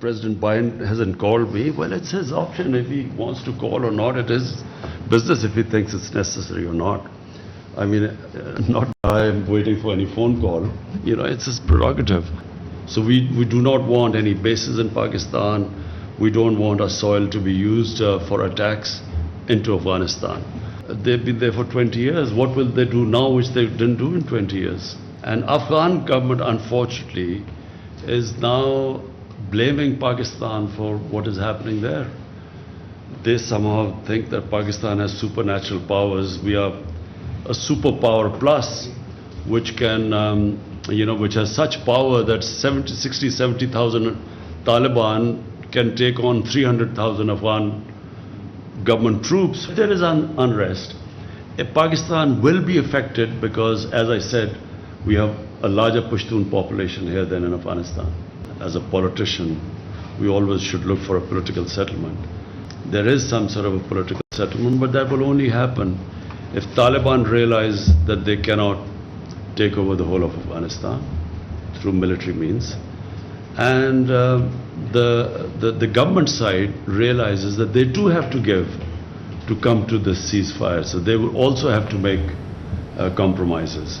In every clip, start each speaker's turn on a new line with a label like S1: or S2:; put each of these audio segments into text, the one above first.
S1: President Biden hasn't called me. Well, it's his option if he wants to call or not. It is business if he thinks it's necessary or not. I mean, not I'm waiting for any phone call. You know, it's his prerogative. So we do not want any bases in Pakistan. We don't want our soil to be used for attacks into Afghanistan. They've been there for 20 years. What will they do now which they didn't do in 20 years? And Afghan government, unfortunately, is now blaming Pakistan for what is happening there. They somehow think that Pakistan has supernatural powers. We are a superpower plus, which can, which has such power that 60,000 Taliban can take on 300,000 Afghan government troops. There is unrest. Pakistan will be affected because, as I said, we have a larger Pashtun population here than in Afghanistan. As a politician, we always should look for a political settlement. There is some sort of a political settlement, but that will only happen if Taliban realize that they cannot take over the whole of Afghanistan through military means, and the government side realizes that they too have to give to come to this ceasefire, so they will also have to make compromises.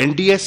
S2: NDS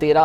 S3: 13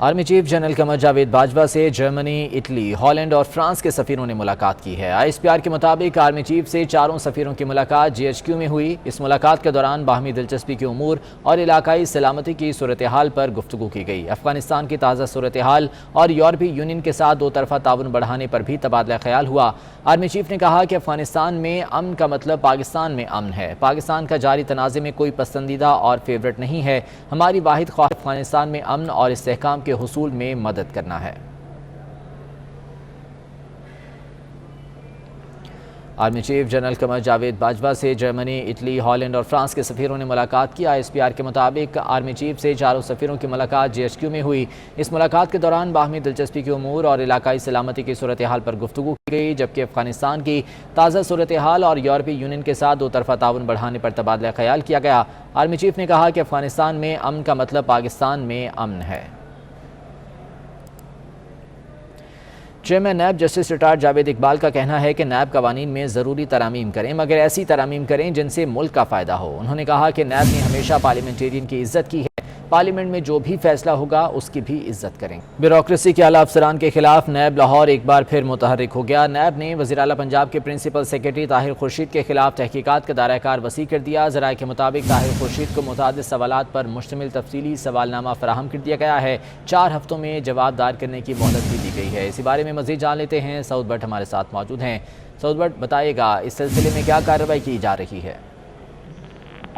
S3: army chief general Qamar Javed Bajwa سے Germany, Italy, Holland اور France کے سفیروں نے ملاقات کی ہے۔ ISPR کے مطابق army chief سے چاروں سفیروں کی ملاقات GHQ میں ہوئی۔ اس ملاقات کے دوران باہمی دلچسپی کے امور اور علاقائی سلامتی کی صورتحال پر گفتگو کی گئی۔ افغانستان کی تازہ صورتحال اور یورپی یونین کے ساتھ دو طرفہ تعاون بڑھانے پر بھی تبادلہ خیال ہوا۔ آرمی چیف نے کہا کہ افغانستان میں امن کا مطلب پاکستان میں امن ہے۔ پاکستان کا جاری تنازع میں کوئی پسندیدہ اور فیورٹ نہیں ہے۔ ہماری واحد خواہش افغانستان میں امن اور استحکام کے حصول میں مدد کرنا ہے۔ Army chief general Qamar Javed Bajwa سے جرمنی، اٹلی، ہالینڈ اور فرانس کے سفیروں نے ملاقات کی۔ ISPR کے مطابق آرمی چیف سے چاروں سفیروں کی ملاقات GHQ میں ہوئی۔ اس ملاقات کے دوران باہمی دلچسپی کے امور اور علاقائی سلامتی کی صورتحال پر گفتگو کی گئی، جبکہ افغانستان کی تازہ صورتحال اور یورپی یونین کے ساتھ دو طرفہ تعاون بڑھانے پر تبادلہ خیال کیا گیا۔ آرمی چیف نے کہا کہ افغانستان میں امن کا مطلب پاکستان میں امن ہے۔ Chairman NAB justice retired Javed Iqbal کا کہنا ہے کہ نیب قوانین میں ضروری ترامیم کریں، مگر ایسی ترامیم کریں جن سے ملک کا فائدہ ہو۔ انہوں نے کہا کہ نیب نے ہمیشہ پارلیمنٹیرین کی عزت کی ہے، پارلیمنٹ میں جو بھی فیصلہ ہوگا اس کی بھی عزت کریں۔ بیوروکریسی کے اعلیٰ افسران کے خلاف نیب لاہور ایک بار پھر متحرک ہو گیا۔ نیب نے وزیر اعلیٰ پنجاب کے پرنسپل سیکرٹری طاہر خورشید کے خلاف تحقیقات کا دائرہ کار وسیع کر دیا۔ ذرائع کے مطابق طاہر خورشید کو متعدد سوالات پر مشتمل تفصیلی سوال نامہ فراہم کر دیا گیا ہے۔ 4 ہفتوں میں جواب دائر کرنے کی مہلت بھی دی گئی ہے۔ اسی بارے میں مزید جان لیتے ہیں، سعود بٹ ہمارے ساتھ موجود ہیں۔ سعود بٹ بتائے گا اس سلسلے میں کیا کارروائی کی جا رہی ہے؟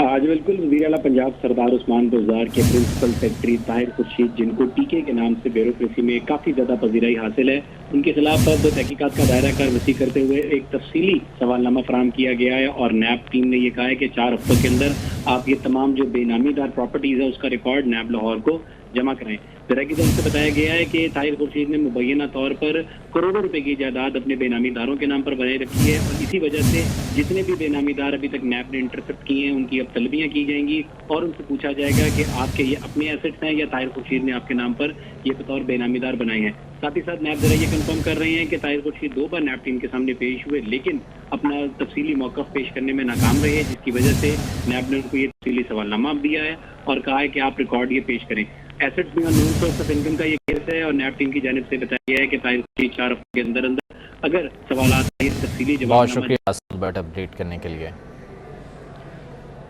S4: آج بالکل وزیر اعلیٰ پنجاب سردار عثمان بزدار کے پرنسپل سیکرٹری طاہر خورشید، جن کو ٹی کے نام سے بیوروکریسی میں کافی زیادہ پذیرائی حاصل ہے، ان کے خلاف اب تحقیقات کا دائرہ کار وسیع کرتے ہوئے ایک تفصیلی سوال نامہ فراہم کیا گیا ہے، اور نیب ٹیم نے یہ کہا ہے کہ 4 ہفتوں کے اندر آپ یہ تمام جو بے نامی دار پراپرٹیز ہے اس کا ریکارڈ نیب لاہور کو جمع کریں۔ ذرائع کی طرف سے بتایا گیا ہے کہ طاہر خورشید نے مبینہ طور پر کروڑوں روپے کی جائیداد اپنے بے نامی داروں کے نام پر بنائی رکھی ہے، اور اسی وجہ سے جتنے بھی بے نامی دار ابھی تک نیب نے انٹرسپٹ کیے ہیں ان کی اب طلبیاں کی جائیں گی، اور ان سے پوچھا جائے گا کہ آپ کے یہ اپنے ایسٹس ہیں یا طاہر خورشید نے آپ کے نام پر یہ بطور بے نامی دار بنائے ہیں۔ ساتھ ہی ساتھ نیب ذرا یہ کنفرم کر رہے ہیں کہ طاہر خورشید 2 بار نیب ٹیم کے سامنے پیش ہوئے، لیکن اپنا تفصیلی موقف پیش کرنے میں ناکام رہے، جس کی وجہ سے نیب نے ان کو یہ تفصیلی سوال نامہ دیا ہے اور کہا ہے کہ آپ ریکارڈ یہ پیش کریں۔ ایسٹس میں نون سورس آف انکم کا یہ کیس ہے، اور نیب ٹیم کی جانب سے بتایا گیا ہے کہ طاہر خورشید 4 ہفتے کے اندر اگر سوالات تفصیلی جواب۔
S3: بہت شکریہ سعود اپڈیٹ کرنے کے لیے۔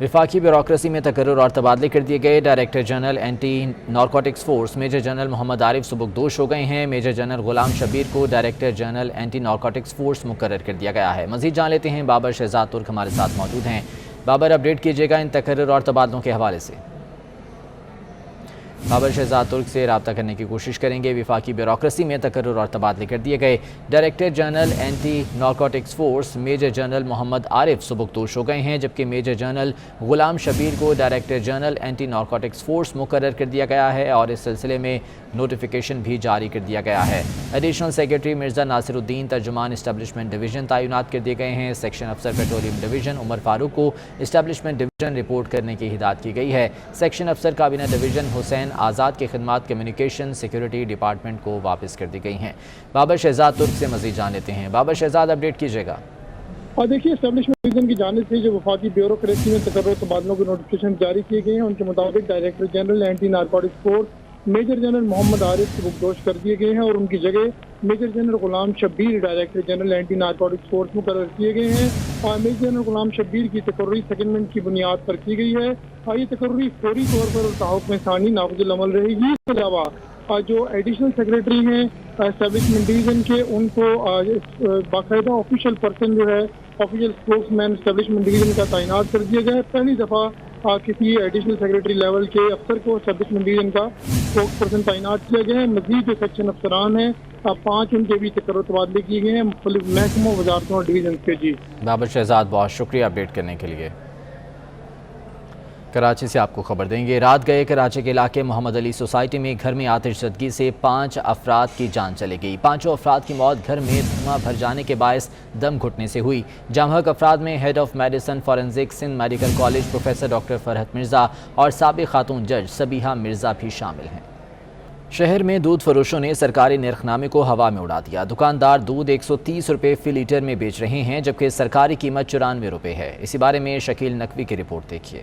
S3: وفاقی بیوروکریسی میں تقرر اور تبادلے کر دیے گئے۔ Director general anti narcotics force major general Muhammad Arif سبکدوش ہو گئے ہیں۔ میجر جنرل غلام شبیر کو director general anti narcotics force مقرر کر دیا گیا ہے۔ مزید جان لیتے ہیں، بابر شہزاد ترک ہمارے ساتھ موجود ہیں۔ بابر، اپڈیٹ کیجیے گا ان تقرر اور تبادلوں کے حوالے سے۔ بابر شہزاد ترک سے رابطہ کرنے کی کوشش کریں گے۔ وفاقی بیوروکریسی میں تقرر اور تبادلے کر دیے گئے۔ Director general anti narcotics force major general Muhammad Arif سبکدوش ہو گئے ہیں، جبکہ میجر جنرل غلام شبیر کو director general anti narcotics force مقرر کر دیا گیا ہے، اور اس سلسلے میں نوٹیفیکیشن بھی جاری کر دیا گیا ہے۔ ایڈیشنل سیکرٹری مرزا ناصر الدین ترجمان اسٹیبلشمنٹ ڈویژن تعینات کر دیے گئے ہیں۔ سیکشن افسر پیٹرولیم ڈویژن عمر فاروق کو اسٹیبلشمنٹ ڈویژن رپورٹ کرنے کی ہدایت کی گئی ہے۔ سیکشن افسر کابینہ ڈویژن حسین آزاد کی خدمات کمیونیکیشن سیکیورٹی ڈپارٹمنٹ کو واپس کر دی گئی ہیں۔ بابر شہزاد ترک سے مزید جان لیتے ہیں۔ بابر شہزاد، اپڈیٹ کیجیے گا۔
S5: اور دیکھیے، اسٹیبلشمنٹ ڈویژن کی جانب سے جو وفاقی بیوروکریسی میں تقرر تبادلوں کے نوٹیفکیشن جاری کیے گئے ہیں، ان کے مطابق director general anti narcotics force major general Muhammad Arif سبکدوش کر دیے گئے ہیں، اور ان کی جگہ major general Ghulam Shabbir director general anti narcotics force مقرر کیے گئے ہیں، اور میجر جنرل غلام شبیر کی تقرری سیکنڈمنٹ کی بنیاد پر کی گئی ہے، اور یہ تقرری فوری طور پر تحقق میں ثانی نافذ العمل رہے گی۔ اس کے علاوہ جو ایڈیشنل سیکرٹری ہیں اسٹیبلشمنٹ ڈویژن کے، ان کو باقاعدہ آفیشیل پرسن جو ہے آفیشیل اسپوکس مین اسٹیبلشمنٹ ڈویژن کا تعینات کر دیا گیا ہے۔ پہلی دفعہ کسی ایڈیشنل سیکرٹری لیول کے افسر کو اسٹیبلشمنٹ ڈویژن کا اسپوکس پرسن تعینات کیا گیا ہے۔ مزید جو سیکشن افسران ہیں 5 ان کے بھی تقرر تبادلے کیے گئے ہیں مختلف محکموں، وزارتوں اور ڈویژن کے۔ جی
S3: بابر شہزاد، بہت شکریہ اپڈیٹ کرنے کے لیے۔ کراچی سے آپ کو خبر دیں گے، رات گئے کراچی کے علاقے محمد علی سوسائٹی میں گھر میں آتش زدگی سے 5 افراد کی جان چلی گئی۔ 5 افراد کی موت گھر میں دھواں بھر جانے کے باعث دم گھٹنے سے ہوئی۔ جام حق افراد میں head of medicine forensic Sindh medical college professor doctor Farhat Mirza اور سابق خاتون جج سبیحہ مرزا بھی شامل ہیں۔ شہر میں دودھ فروشوں نے سرکاری نرخ نامے کو ہوا میں اڑا دیا۔ دکاندار دودھ 130 روپے فی لیٹر میں بیچ رہے ہیں، جبکہ سرکاری قیمت 94 روپے ہے۔ اسی بارے میں شکیل نقوی کی رپورٹ دیکھیے۔